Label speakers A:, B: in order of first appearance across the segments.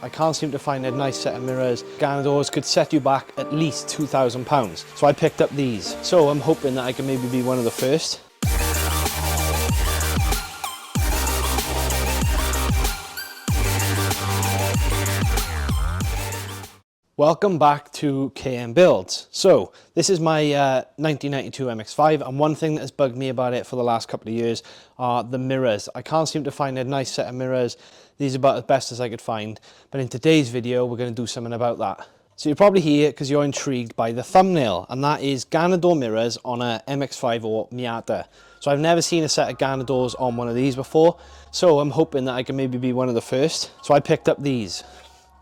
A: I can't seem to find a nice set of mirrors. Ganadors could set you back at least £2,000. So I picked up these. So I'm hoping that I can maybe be one of the first. Welcome back to Kenan Builds. So this is my 1992 MX5, and one thing that has bugged me about it for the last couple of years are the mirrors. I can't seem to find a nice set of mirrors. These are about as best as I could find, but in today's video we're going to do something about that. So you're probably here because you're intrigued by the thumbnail, and that is Ganador mirrors on a MX5 or Miata. So I've never seen a set of Ganadors on one of these before, so I'm hoping that I can maybe be one of the first. So I picked up these.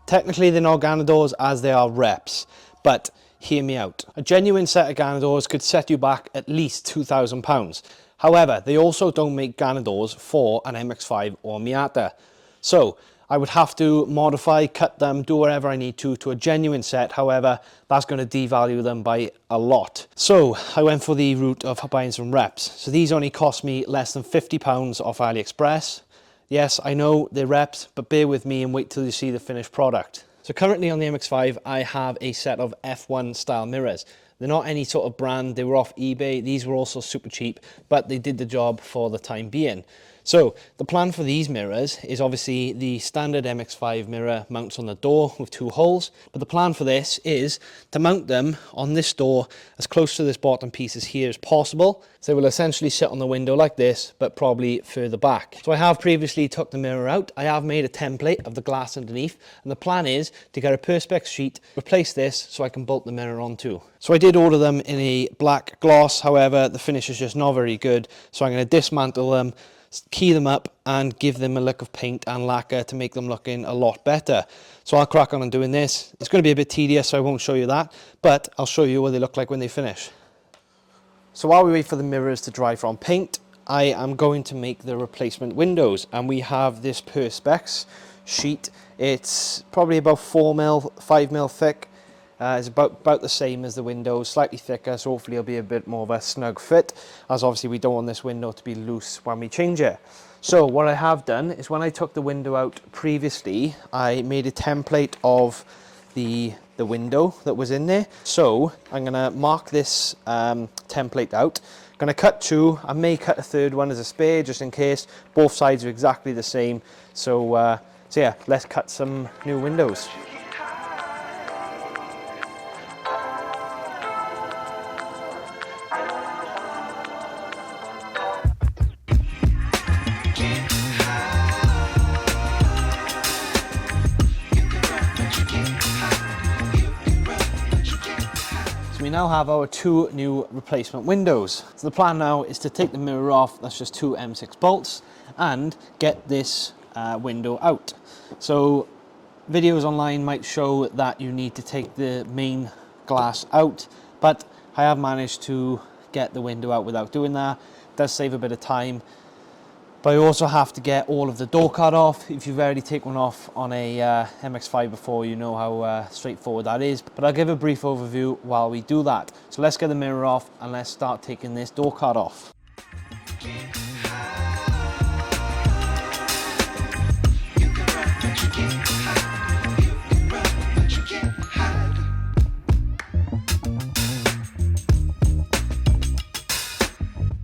A: Technically they're not Ganadors as they are reps, but hear me out. A genuine set of Ganadors could set you back at least £2,000. However, they also don't make Ganadors for an MX5 or Miata. So I would have to modify, cut them, do whatever I need to a genuine set. However, that's going to devalue them by a lot. So I went for the route of buying some reps. So these only cost me less than £50 off AliExpress. Yes, I know they're reps, but bear with me and wait till you see the finished product. So currently on the MX5, I have a set of F1 style mirrors. They're not any sort of brand, they were off eBay. These were also super cheap, but they did the job for the time being. So the plan for these mirrors is obviously the standard MX5 mirror mounts on the door with 2 holes. But the plan for this is to mount them on this door as close to this bottom piece as here as possible. So they will essentially sit on the window like this, but probably further back. So I have previously took the mirror out. I have made a template of the glass underneath, and the plan is to get a Perspex sheet, replace this so I can bolt the mirror onto. So I did order them in a black gloss, however the finish is just not very good, so I'm going to dismantle them, key them up and give them a look of paint and lacquer to make them looking a lot better. So I'll crack on and doing this. It's going to be a bit tedious, so I won't show you that, but I'll show you what they look like when they finish. So while we wait for the mirrors to dry from paint, I am going to make the replacement windows, and we have this Perspex sheet. It's probably about 4mm, 5mm thick. It's about the same as the windows, slightly thicker, so hopefully it'll be a bit more of a snug fit, as obviously we don't want this window to be loose when we change it. So what I have done is when I took the window out previously, I made a template of the window that was in there. So I'm going to mark this template out. I'm going to cut 2. I may cut a 3rd one as a spare just in case. Both sides are exactly the same. So yeah, let's cut some new windows. We now have our 2 new replacement windows. So the plan now is to take the mirror off, that's just 2 M6 bolts, and get this window out. So videos online might show that you need to take the main glass out, but I have managed to get the window out without doing that. It does save a bit of time. But I also have to get all of the door card off. If you've already taken one off on a MX5 before, you know how straightforward that is. But I'll give a brief overview while we do that. So let's get the mirror off and let's start taking this door card off.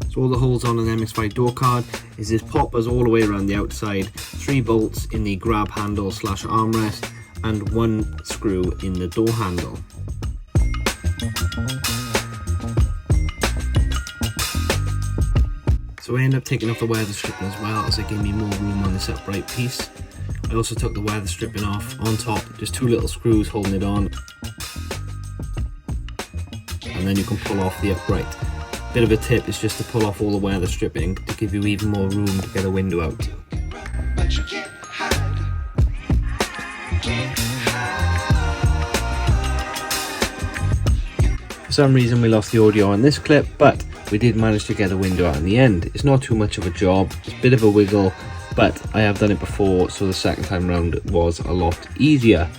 A: So all the holes on an MX5 door card is this poppers all the way around the outside, 3 bolts in the grab handle / armrest, and 1 screw in the door handle. So I end up taking off the weather stripping as well, as it gave me more room on this upright piece. I also took the weather stripping off. On top, just 2 little screws holding it on, and then you can pull off the upright. Bit of a tip is just to pull off all the weather stripping to give you even more room to get a window out. For some reason we lost the audio on this clip, but we did manage to get a window out in the end. It's not too much of a job, it's a bit of a wiggle, but I have done it before, so the second time round was a lot easier.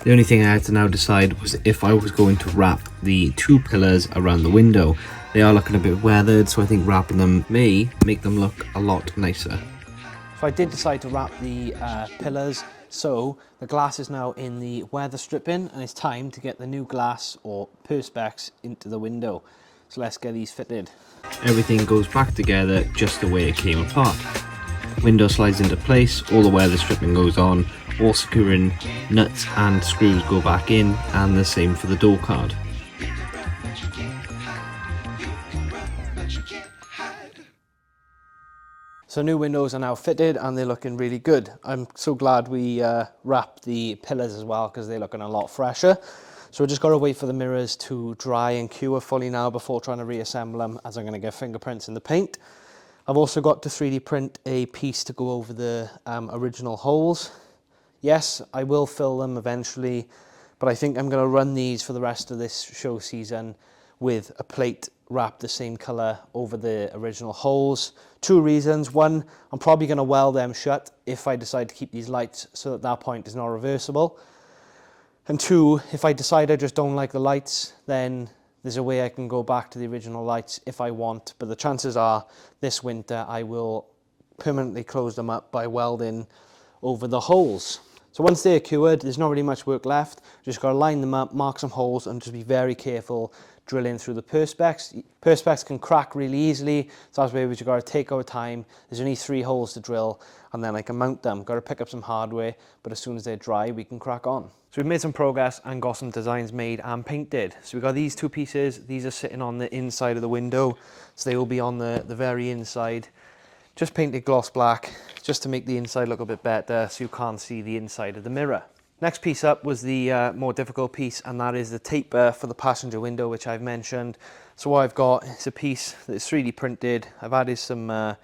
A: The only thing I had to now decide was if I was going to wrap the 2 pillars around the window. They are looking a bit weathered, so I think wrapping them may make them look a lot nicer. So I did decide to wrap the pillars, so the glass is now in the weather stripping and it's time to get the new glass or perspex into the window. So let's get these fitted.
B: Everything goes back together just the way it came apart. Window slides into place, all the weather stripping goes on, all securing nuts and screws go back in, and the same for the door card.
A: So new windows are now fitted and they're looking really good. I'm so glad we wrapped the pillars as well because they're looking a lot fresher. So we just got to wait for the mirrors to dry and cure fully now before trying to reassemble them, as I'm going to get fingerprints in the paint. I've also got to 3D print a piece to go over the original holes. Yes, I will fill them eventually, but I think I'm going to run these for the rest of this show season with a plate wrapped the same colour over the original holes. Two reasons. One, I'm probably going to weld them shut if I decide to keep these lights, so that that point is not reversible. And two, if I decide I just don't like the lights, then there's a way I can go back to the original lights if I want. But the chances are this winter I will permanently close them up by welding over the holes. So once they're cured, there's not really much work left. Just got to line them up, mark some holes, and just be very careful drilling through the perspex. Perspex can crack really easily, so that's where we've got to take our time. There's only 3 holes to drill, and then I can mount them. Got to pick up some hardware, but as soon as they're dry, we can crack on. So we've made some progress and got some designs made and painted. So we've got these 2 pieces. These are sitting on the inside of the window, so they will be on the very inside. Just painted gloss black, just to make the inside look a bit better so you can't see the inside of the mirror. Next piece up was the more difficult piece, and that is the taper for the passenger window, which I've mentioned. So what I've got is a piece that's 3D printed. I've added some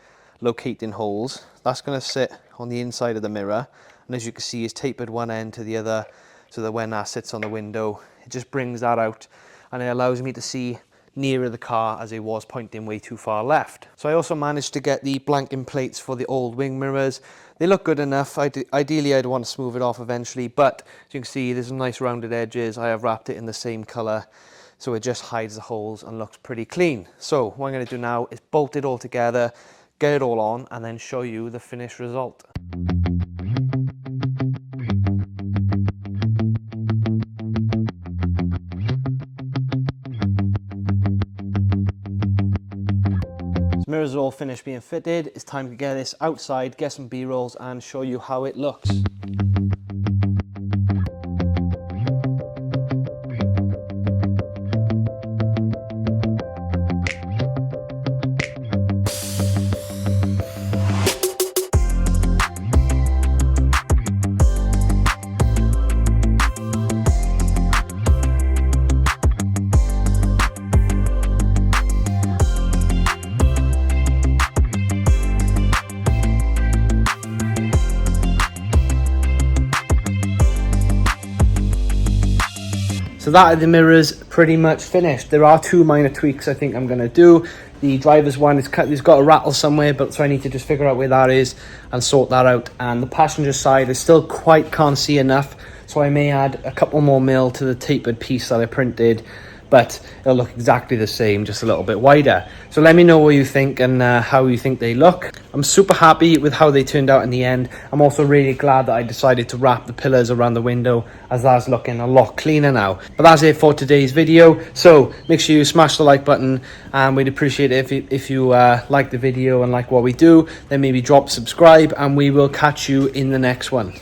A: locating holes. That's going to sit on the inside of the mirror, and as you can see, it's tapered one end to the other, so that when that sits on the window, it just brings that out, and it allows me to see nearer the car as it was pointing way too far left. So I also managed to get the blanking plates for the old wing mirrors. They look good enough. Ideally I'd want to smooth it off eventually, but as you can see, there's some nice rounded edges. I have wrapped it in the same color, so it just hides the holes and looks pretty clean. So what I'm going to do now is bolt it all together, get it all on, and then show you the finished result. Mirrors are all finished being fitted. It's time to get this outside, get some B-rolls, and show you how it looks. So that are the mirrors pretty much finished. There are 2 minor tweaks I think I'm going to do. The driver's one is cut, it's got a rattle somewhere, but so I need to just figure out where that is and sort that out. And the passenger side is still quite can't see enough, so I may add a couple more mil to the tapered piece that I printed, but it'll look exactly the same, just a little bit wider. So let me know what you think and how you think they look. I'm super happy with how they turned out in the end. I'm also really glad that I decided to wrap the pillars around the window, as that's looking a lot cleaner now. But that's it for today's video. So make sure you smash the like button, and we'd appreciate it if you like the video and like what we do. Then maybe drop subscribe, and we will catch you in the next one.